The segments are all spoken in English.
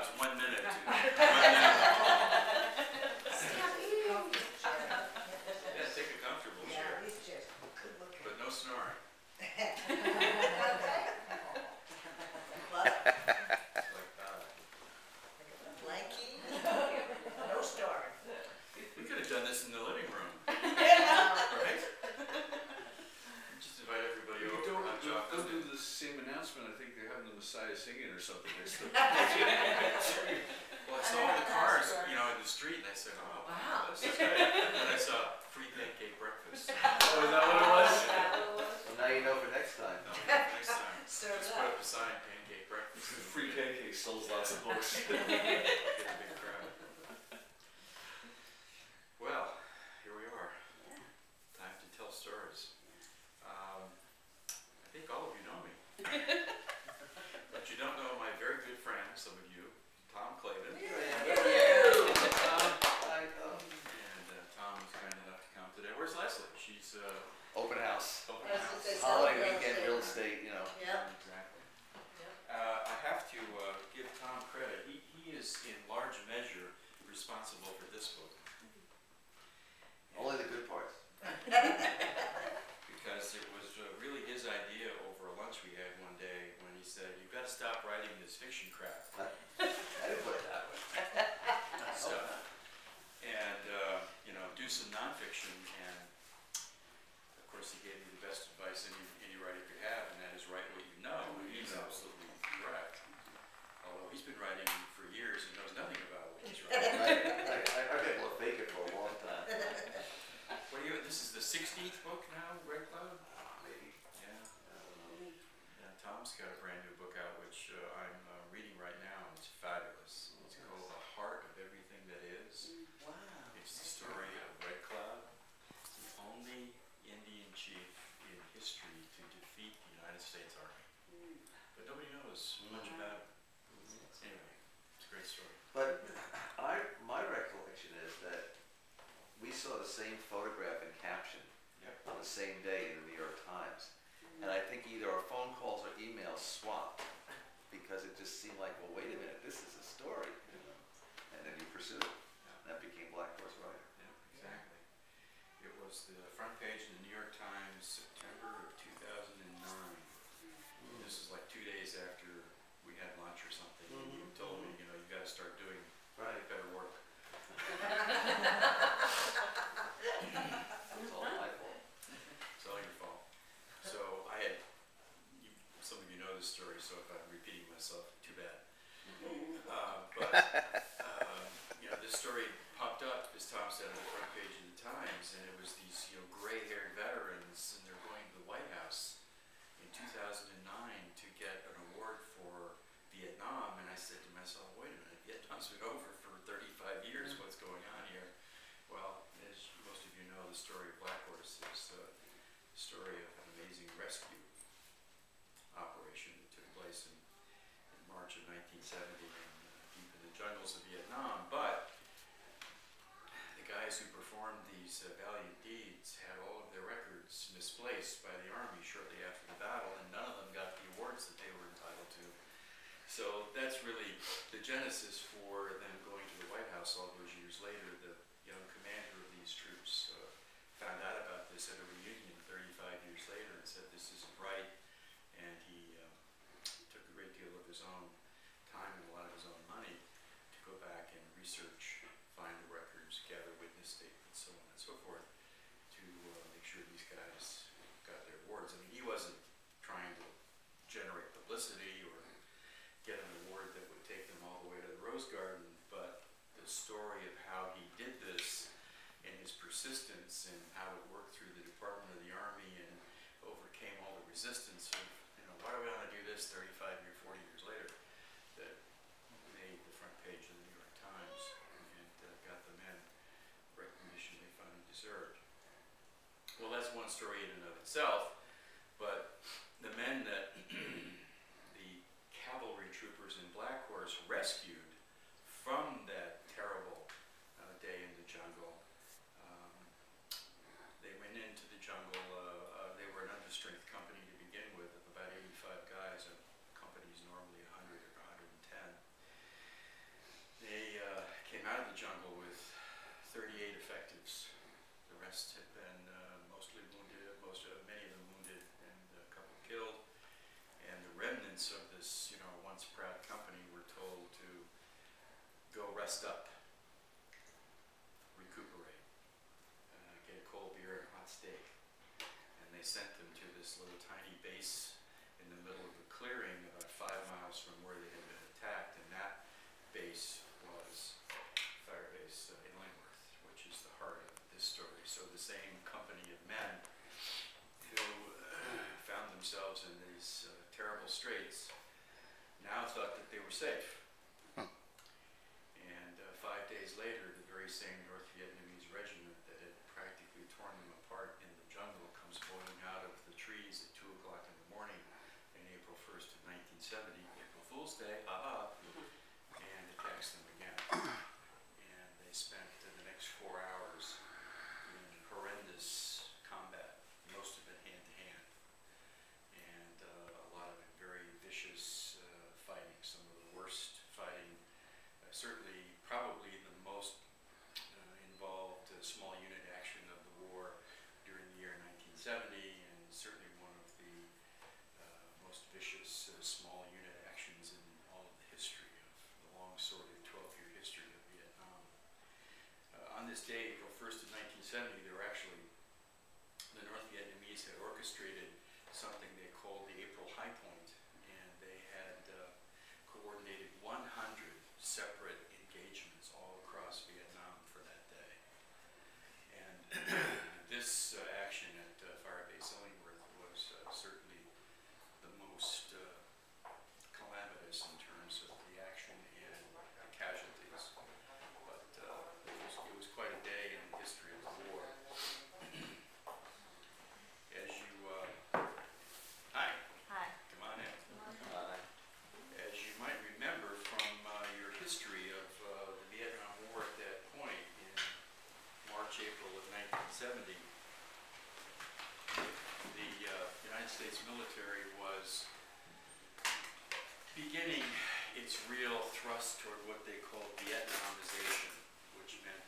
it's 1 minute. Yeah, take a comfortable chair. These chairs are good looking. But no snoring. Blankie. No snoring. We could have done this in the living room. Yeah. Right? Just invite everybody over. Don't do the same announcement. I think they're having the Messiah singing or something. Well, I saw all the cars, you know, in the street, and I said, oh, wow, this is great. And I saw free pancake breakfast. Oh, is that what it was? Well, now you know for next time. No, next time. Serve Just put up a sign, pancake breakfast. Free pancake sells lots of books. Get a big crowd. Well, here we are. Time to tell stories. I think all of you know me. But you don't know my very good friend, some of you, Tom Clavin. And Tom was kind enough to come today. Where's Leslie? She's Open house. open That's house. what they Holiday celebrate. weekend real estate, you know. Yep. Exactly. I have to give Tom credit. He is in large measure responsible for this book. Only the good parts. Because it was really his idea over a lunch we had one day when he said, you've got to stop writing this fiction crap. I didn't put it that way. Stuff. And, you know, do some nonfiction. And, of course, he gave me the best advice any writer could have, and that is write what you know. And he's absolutely correct. Although he's been writing for years and knows nothing about what he's writing. I've been able to fake it for a long time. This is the 16th book now, Red Cloud? Maybe. Yeah. Yeah, Tom's got a brand new book out, which I'm reading right now. It's fabulous. It's called The Heart of Everything That Is. Wow. It's the story of Red Cloud, the only Indian chief in history to defeat the United States Army. But nobody knows much about it. Anyway, it's a great story. But my recollection is that we saw the same photograph and caption on the same day in the New York Times. And I think either our phone calls or emails swapped because it just seemed like, well, wait a minute, this is a story. And then you pursued it. And that became Black Horse Rider. Yeah, exactly. It was the front page of the New York Times, September of 2009. This is like 2 days after we had lunch or something. And you told me, you know, you got to start doing better work. It's all my fault. It's all your fault. So some of you know this story, so if I'm repeating myself, too bad. You know, this story popped up, as Tom said, on the front page of the Times, and it was these, you know, gray-haired veterans, and they're going to the White House in 2009 to get an award for Vietnam, and I said to myself, wait a minute, Vietnam's been over for 35 years, what's going on here? Well, as most of you know, the story of Black Horse is the story of an amazing rescue operation that took place in March of 1970 deep in the jungles of Vietnam. But the guys who performed these valiant deeds had all of their records misplaced by the Army shortly after the battle, and none of them got the awards that they were entitled to. So that's really the genesis for them going to the White House all those years later. The young commander of these troops found out about this at a reunion 35 years later and said this isn't right, and he took a great deal of his own time and a lot of his own money to go back and research, find the records, gather witness statements, so on and so forth, to make sure these guys got their awards. I mean, he wasn't trying to generate publicity or get an award that would take them all the way to the Rose Garden, but the story of how he did this and his persistence and how it worked through the Department of the Army and overcame all the resistance of, you know, why do we want to do this 35 or 40 years later, that made the front page of the New York Times and got the men recognition they finally deserved. Well, that's one story in and of itself, but the men that the cavalry troopers in Black Horse rescued from that terrible day in the jungle. They went into the jungle. They were an understrength company to begin with, of about 85 guys. A company's normally 100 or 110. this, once proud company were told to go rest up, recuperate, get a cold beer and a hot steak. And they sent them to this little tiny base in the middle of a clearing about 5 miles from where they had been attacked, and that base was Firebase Illingworth, which is the heart of this story. So the same company of men who found themselves in these terrible straits now thought that they were safe. And 5 days later, the very same North Vietnamese regiment that had practically torn them apart in the jungle comes boiling out of the trees at 2 o'clock in the morning on April 1st of 1970, April Fool's Day, and attacks them again. And they spent the next 4 hours in horrendous combat, most of it hand-to-hand, and a lot of it very vicious fighting, some of the worst fighting, certainly probably the most involved small unit action of the war during the year 1970, and certainly one of the most vicious small unit actions in all of the history of the long sordid 12-year history of Vietnam. On this day, April 1st of 1970, there were actually, the North Vietnamese had orchestrated something they called the April High Point, and they had coordinated 100 separate engagements all across Vietnam for that day. And this action at Firebase Illingworth was certainly the most calamitous in terms of the action and the casualties. But it was quite a day in the history of the war. As you, hi. Hi. Come on in. As you might remember from your history of the Vietnam War at that point in March, April of 1970, the United States military was beginning its real thrust toward what they called Vietnamization, which meant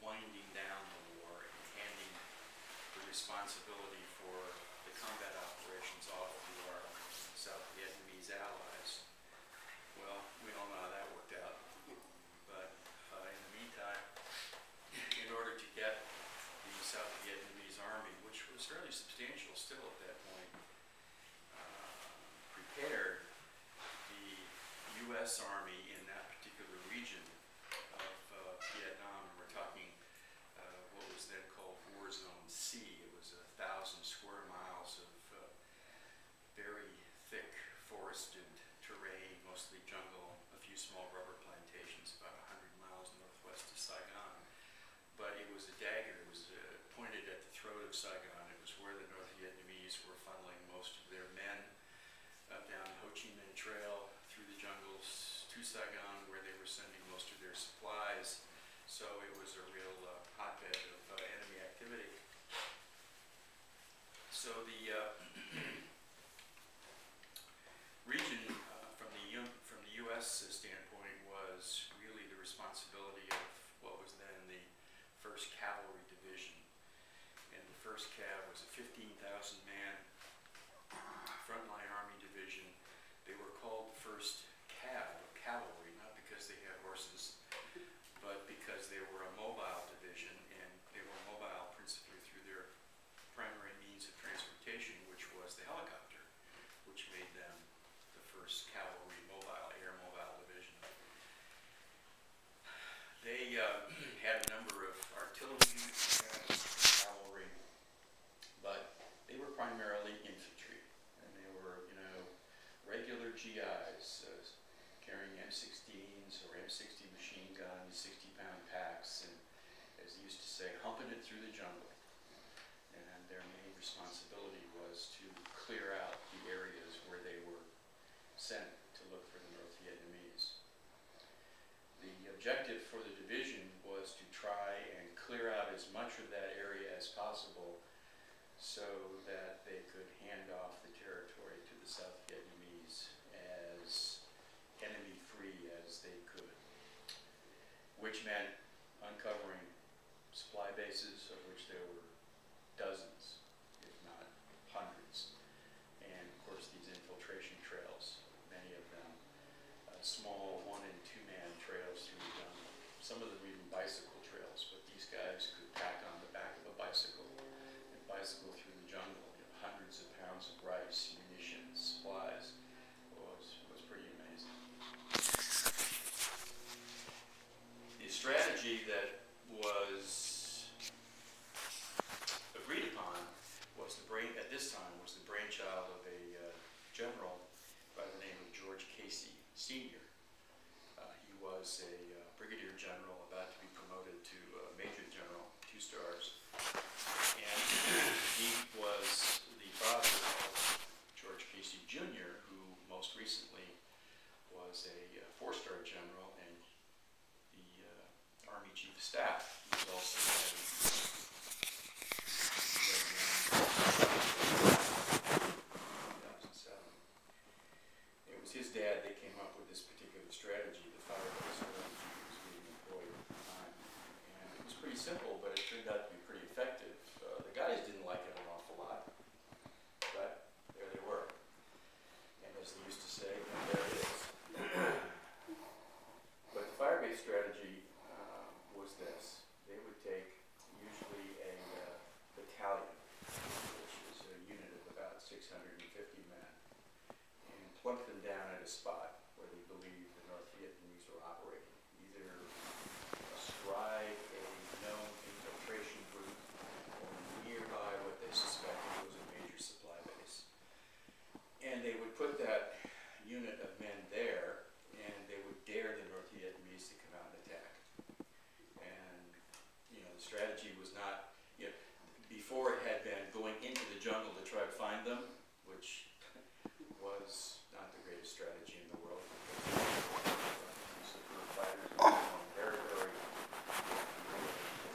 winding down the war and handing the responsibility for the combat operations off to our South Vietnamese allies. Well, we all know how that worked out. But in the meantime, in order to get the South Vietnamese army, which was fairly substantial still at that point, prepared, the U.S. Army in that particular region of Vietnam, and we're talking what was then called War Zone C. It was 1,000 square miles of very thick forested terrain, mostly jungle, a few small rubber plantations about 100 miles northwest of Saigon. But it was a dagger. It was pointed at the throat of Saigon. It was where the North Vietnamese were funneling most of their men up down the Ho Chi Minh Trail through the jungles to Saigon, where they were sending most of their supplies. So it was a real hotbed of enemy activity. So the region from the U.S. standpoint was really the responsibility of what was then the 1st Cavalry Division. And the 1st Cav was a 15,000-man frontline army division. They were called the 1st Cavalry, not because they had horses, but because they were a mobile division, and they were mobile principally through their primary means of transportation, which was the helicopter, which made them the 1st Cavalry Air Mobile Division. They had a number of artillery cavalry, but they were primarily infantry, and they were, regular GIs carrying M16s or M60 machine guns, 60-pound packs, and as they used to say, humping it through the jungle. And their main responsibility was to clear out the areas where they were sent to look for the North Vietnamese. The objective for the division was to try and clear out as much of that area as possible so that they could hand off the territory to the South Vietnamese as enemy-free as they could, which meant uncovering supply bases, of which there were dozens, if not hundreds, and of course these infiltration trails, many trails through the jungle. Some of them were even bicycle trails, but these guys could pack on the back of a bicycle and bicycle through the jungle. You know, hundreds of pounds of rice, munitions, supplies. Was pretty amazing. The strategy that was agreed upon was at this time was the brainchild of a general by the name of George Casey Sr. He was a brigadier general about to be promoted to major general, 2 stars, and he was the father of George Casey Jr., who most recently was a 4-star general and the Army Chief of Staff. He was also head of 2007. It was his dad that came up with this particular strategy, the Firebase Strategy, was being employed at the time. And it was pretty simple, but it turned out to be pretty effective. The guys didn't like it an awful lot, but there they were. And as they used to say, there it is. But the Firebase Strategy was this. They would take usually a battalion, which is a unit of about 650 men, and plunk them down at a spot where they believed the North Vietnamese were operating, either astride a known infiltration route or nearby what they suspected was a major supply base. And they would put that unit of men there, and they would dare the North Vietnamese to come out and attack. And, you know, the strategy was not, you know, before it had been going into the jungle to try to find them, which was not the greatest strategy in the world. Because the fighters were on territory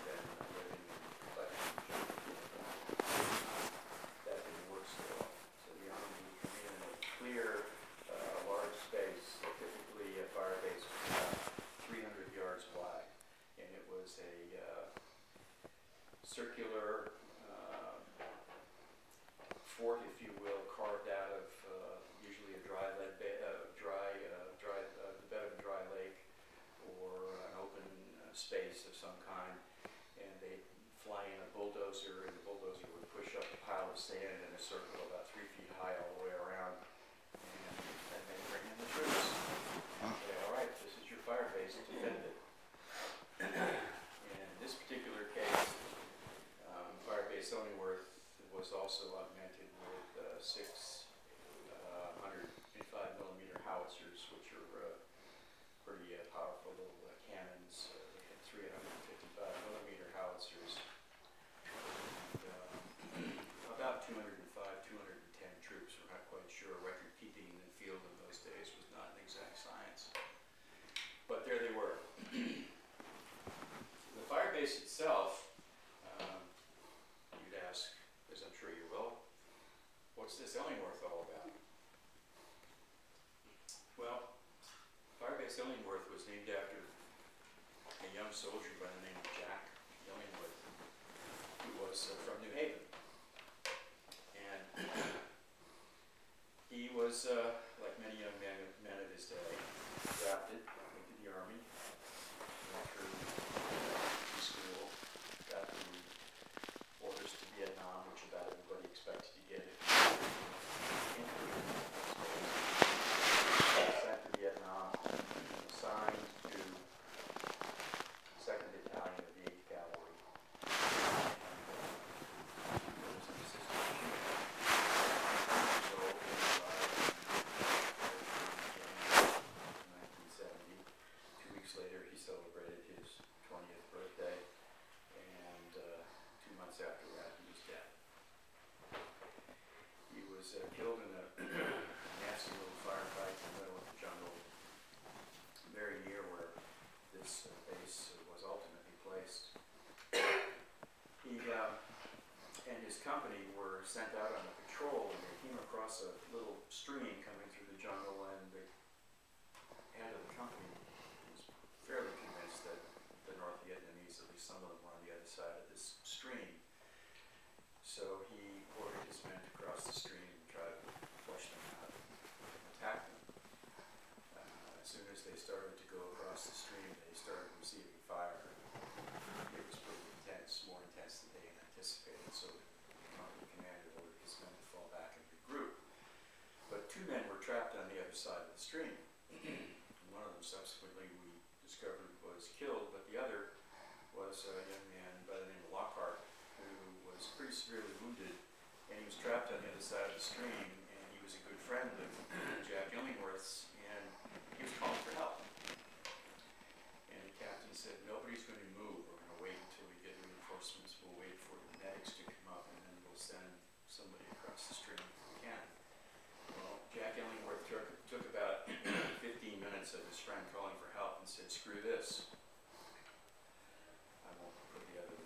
than living and fighting in the jungle. That didn't work so well. So the army would come in and clear a large space, typically a fire base was about 300 yards wide. And it was a circular fort, if you will, carved out of usually a the bed of a dry lake or an open space of some kind. And they'd fly in a bulldozer, and the bulldozer would push up a pile of sand in a circle about 3 feet high all the way around. And then bring in the troops. And say, all right, this is your fire base, defend it. In this particular case, Firebase Illingworth was also augmented with 6 105mm howitzers, which are pretty powerful little cannons. They had 355mm howitzers. And, about 205, 210 troops. We're not quite sure. Record keeping in the field in those days was not an exact science. But there they were. The firebase itself, you'd ask, as I'm sure you will, what's this Illingworth all about? Well, Firebase Illingworth was named after a young soldier by the name of Jack Illingworth, who was from New Haven. And he was, like many young men of his day, drafted into the Army, went through school, got the orders to Vietnam, which about everybody expected to get it. Sent to Vietnam, assigned to 2nd Battalion of the 8th Cavalry. There was an assistant chief. So, in 1970, 2 weeks later, he celebrated his 20th birthday, and 2 months after that, he was dead. He was killed in a nasty little firefight in the middle of the jungle, very near where this base was ultimately placed. He and his company were sent out on a patrol, and they came across a little stream coming through the jungle, and the head of the company was fairly convinced that the North Vietnamese, at least some of them, were on the other side of this stream. So he ordered his men to cross the stream and try to flush them out and attack them. As soon as they started to go across the stream, they started receiving fire. It was pretty intense, more intense than they had anticipated, so the company commander ordered his men to fall back and regroup. But 2 men were trapped on the other side of the stream. One of them subsequently we discovered was killed, but the other was a young man by the name of Lockhart, who was pretty severely wounded, and he was trapped on the other side of the stream, and he was a good friend of Jack Illingworth's, and he was calling for help. And the captain said, nobody's going to move, we're going to wait until we get reinforcements, we'll wait for the medics to come up, and then we'll send somebody across the stream if we can. Well, Jack Illingworth took about 15 minutes of his friend calling for help and said, screw this. I won't put the other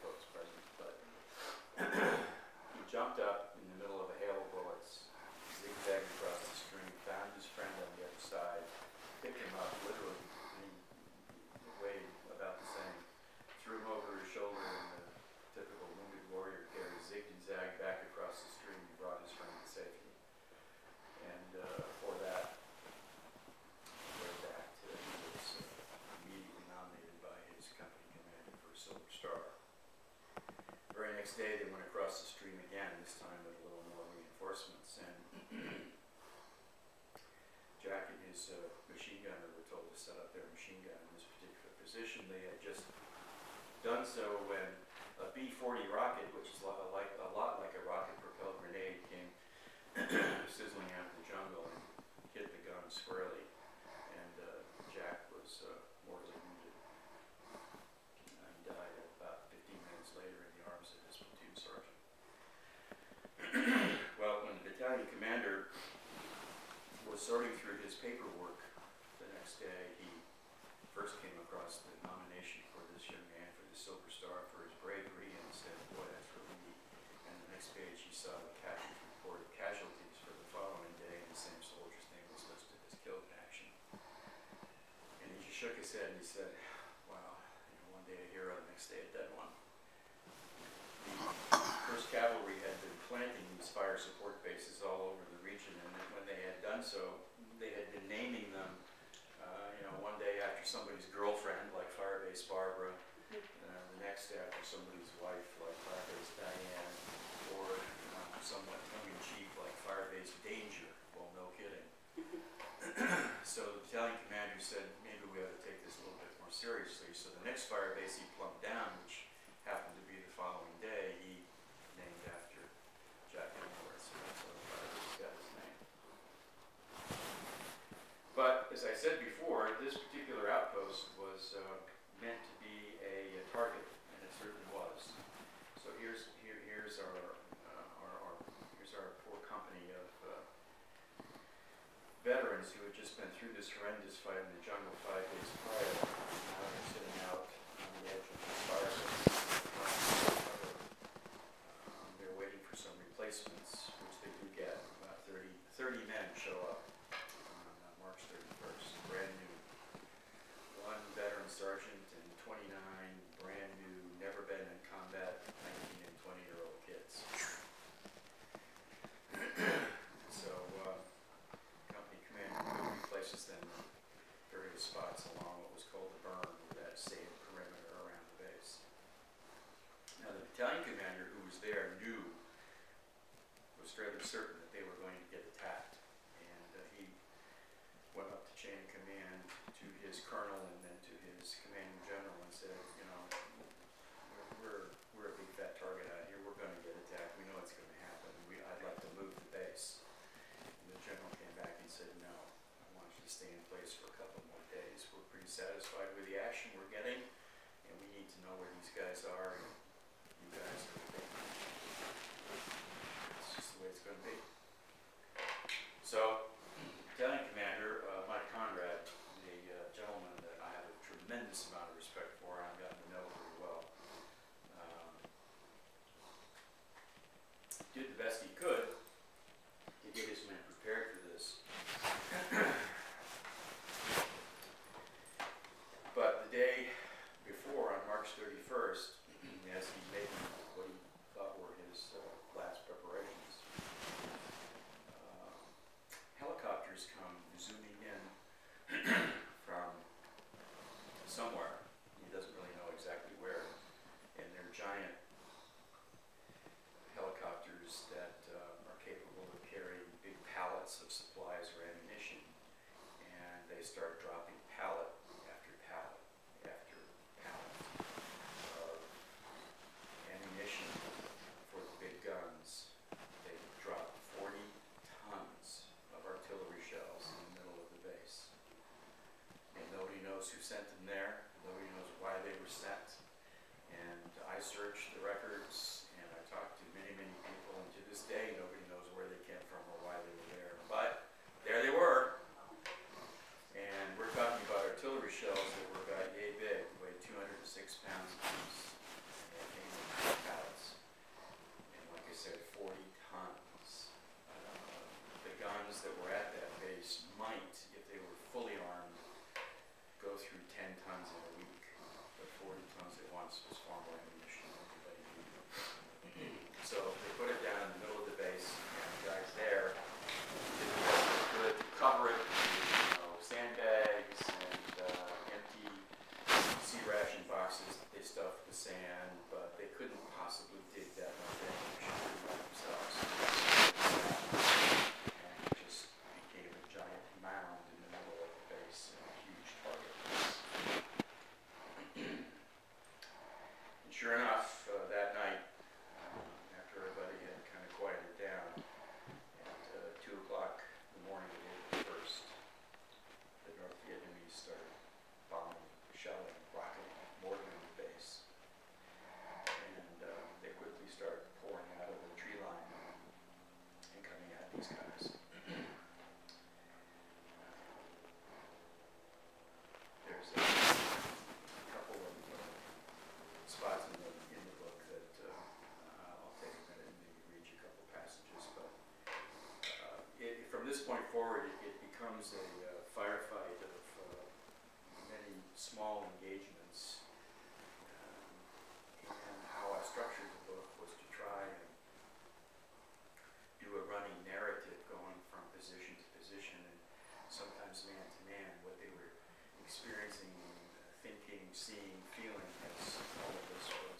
folks present, but he jumped up in the middle of a hail of bullets, zigzagged across the stream, found his friend on the other side, picked him up literally, and he weighed about the same, threw him over his shoulder in the typical wounded warrior carry, zigged and zagged back across the stream and brought his friend to safety. And for that, he was immediately nominated by his company commander for a Silver Star. The very next day they went across the stream again, this time with a little more reinforcements, and Jack and his machine gunner were told to set up their machine gun in this particular position. They had just done so when a B-40 rocket, which is a lot like a rocket-propelled grenade, came sizzling out of the jungle and hit the gun squarely, and Jack was mortally wounded and died about 15 minutes later in the arms of his platoon sergeant. Well, when the battalion commander was sorting through his paperwork the next day, he first came across the nomination for this young man for the Silver Star for his bravery and said, boy, that's really neat. And the next page he saw the captain's report of casualties for the following day, and the same soldier's name was listed as killed in action. And he just shook his head and he said, wow, one day a hero, the next day a dead one. The 1st Cavalry had been planting these fire support bases all over the region, and when they had done so, they had been naming them, one day after somebody's girlfriend, like Firebase Barbara, the next after somebody's wife, like Firebase Diane, or somewhat tongue-in-cheek, like Firebase Danger. Well, no kidding. So the battalion commander said, maybe we ought to take this a little bit more seriously. So the next firebase he plunked down, which happened to be the following day, he named after Jack Illingworth, so that's how the firebase got his name. But as I said before, this particular outpost was meant to be a target, and it certainly was. So here's our poor company of veterans who had just been through this horrendous fight in the jungle 5 days prior. Now they're sitting out on the edge of the firebase. They're waiting for some replacements, which they do get. About 30 men show up on March 31st, brand new. 1 veteran sergeant and 29 brand new, never been in combat, 19 and 20-year-old kids. So, company commander replaces them in various spots along what was called the burn, or that safe perimeter around the base. Now, the battalion commander who was there was fairly certain that they were going to get attacked, and he went up the chain of command to his colonel and then to his commanding general and said, we're a big fat target out here, we're going to get attacked, we know it's going to happen, I'd like to move the base. And the general came back and said, no, I want you to stay in place for a couple more days. We're pretty satisfied with the action we're getting, and we need to know where these guys are, and you guys are the big. It's just the way it's going to be. So, battalion commander, Mike Conrad, the gentleman that I have a tremendous amount of respect for, and I've gotten to know pretty well, did the best he could to get his men prepared for this. But the day before, on March 31st, shells that were about yay big, weighed 206 pounds apiece. And they came in pallets. And like I said, 40 tons. The guns that were at that base might, if they were fully armed, go through 10 tons in a week. But 40 tons at once was far more ammunition than anybody needed. So they put it down in the middle of the base, and the guys there did the best they could to cover it with, sandbags and empty sea ration boxes that they stuffed with sand, but they couldn't possibly dig that much ammunition by themselves. And it just became a giant mound in the middle of the base and a huge target. And sure enough, that night, after everybody had kind of quieted down, at 2 o'clock in the morning of April 1st, the North Vietnamese started bombing, shelling, rocketing, mortaring the base. And they quickly started pouring out of the tree line and coming at these guys. There's a couple of spots in the book that I'll take a minute and maybe read you a couple passages, but from this point forward, it becomes a firefight of many small engagements. And how I structured the book was to try and do a running narrative going from position to position, and sometimes man to man, what they were experiencing, thinking, seeing, feeling as all of this was